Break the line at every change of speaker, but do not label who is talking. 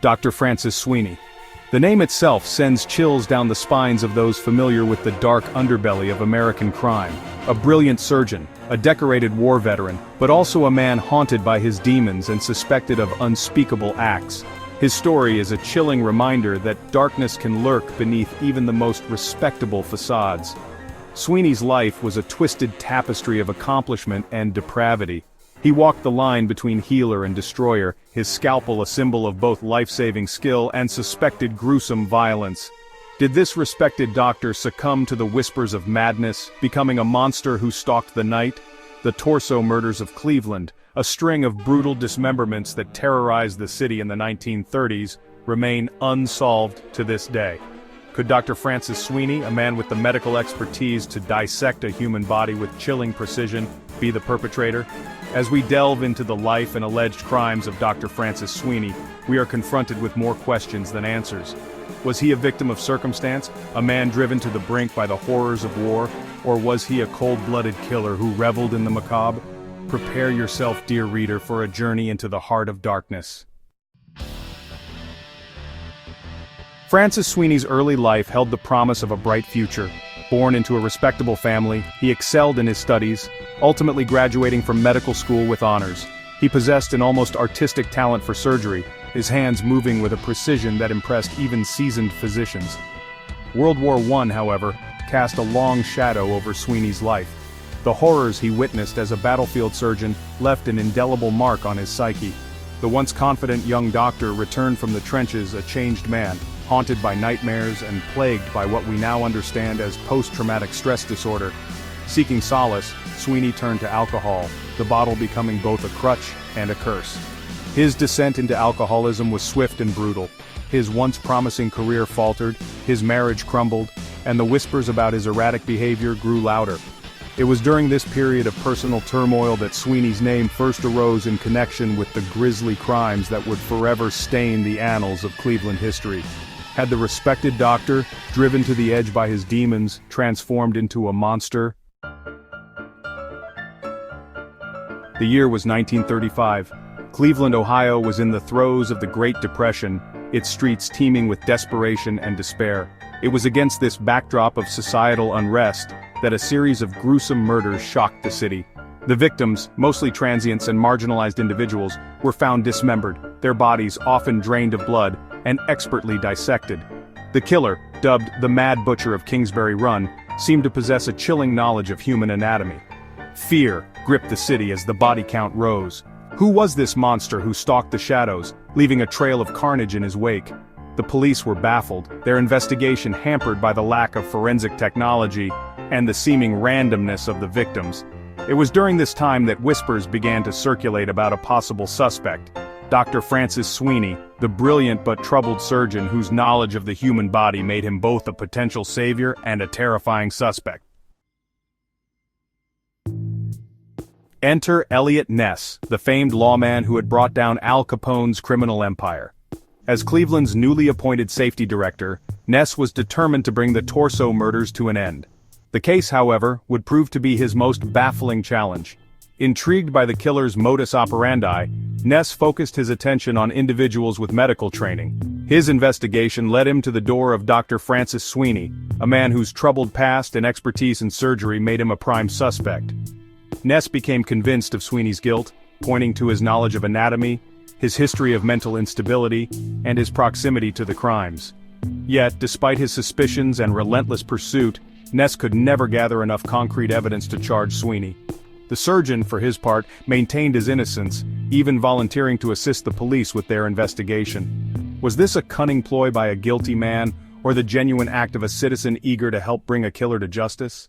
Dr. Francis Sweeney. The name itself sends chills down the spines of those familiar with the dark underbelly of American crime. A brilliant surgeon, a decorated war veteran, but also a man haunted by his demons and suspected of unspeakable acts. His story is a chilling reminder that darkness can lurk beneath even the most respectable facades. Sweeney's life was a twisted tapestry of accomplishment and depravity. He walked the line between healer and destroyer, his scalpel a symbol of both life-saving skill and suspected gruesome violence. Did this respected doctor succumb to the whispers of madness, becoming a monster who stalked the night? The torso murders of Cleveland, a string of brutal dismemberments that terrorized the city in the 1930s, remain unsolved to this day. Could Dr. Francis Sweeney, a man with the medical expertise to dissect a human body with chilling precision, be the perpetrator? As we delve into the life and alleged crimes of Dr. Francis Sweeney, we are confronted with more questions than answers. Was he a victim of circumstance, a man driven to the brink by the horrors of war, or was he a cold-blooded killer who reveled in the macabre? Prepare yourself, dear reader, for a journey into the heart of darkness. Francis Sweeney's early life held the promise of a bright future. Born into a respectable family, he excelled in his studies, ultimately graduating from medical school with honors. He possessed an almost artistic talent for surgery, his hands moving with a precision that impressed even seasoned physicians. World War I, however, cast a long shadow over Sweeney's life. The horrors he witnessed as a battlefield surgeon left an indelible mark on his psyche. The once confident young doctor returned from the trenches a changed man, haunted by nightmares and plagued by what we now understand as post-traumatic stress disorder. Seeking solace, Sweeney turned to alcohol, the bottle becoming both a crutch and a curse. His descent into alcoholism was swift and brutal. His once promising career faltered, his marriage crumbled, and the whispers about his erratic behavior grew louder. It was during this period of personal turmoil that Sweeney's name first arose in connection with the grisly crimes that would forever stain the annals of Cleveland history. Had the respected doctor, driven to the edge by his demons, transformed into a monster? The year was 1935. Cleveland, Ohio was in the throes of the Great Depression, its streets teeming with desperation and despair. It was against this backdrop of societal unrest that a series of gruesome murders shocked the city. The victims, mostly transients and marginalized individuals, were found dismembered, their bodies often drained of blood, and expertly dissected. The killer, dubbed the Mad Butcher of Kingsbury Run, seemed to possess a chilling knowledge of human anatomy. Fear gripped the city as the body count rose. Who was this monster who stalked the shadows, leaving a trail of carnage in his wake? The police were baffled, their investigation hampered by the lack of forensic technology and the seeming randomness of the victims. It was during this time that whispers began to circulate about a possible suspect, Dr. Francis Sweeney, the brilliant but troubled surgeon whose knowledge of the human body made him both a potential savior and a terrifying suspect. Enter Eliot Ness, the famed lawman who had brought down Al Capone's criminal empire. As Cleveland's newly appointed safety director, Ness was determined to bring the Torso murders to an end. The case, however, would prove to be his most baffling challenge. Intrigued by the killer's modus operandi, Ness focused his attention on individuals with medical training. His investigation led him to the door of Dr. Francis Sweeney, a man whose troubled past and expertise in surgery made him a prime suspect. Ness became convinced of Sweeney's guilt, pointing to his knowledge of anatomy, his history of mental instability, and his proximity to the crimes. Yet, despite his suspicions and relentless pursuit, Ness could never gather enough concrete evidence to charge Sweeney. The surgeon, for his part, maintained his innocence, even volunteering to assist the police with their investigation. Was this a cunning ploy by a guilty man, or the genuine act of a citizen eager to help bring a killer to justice?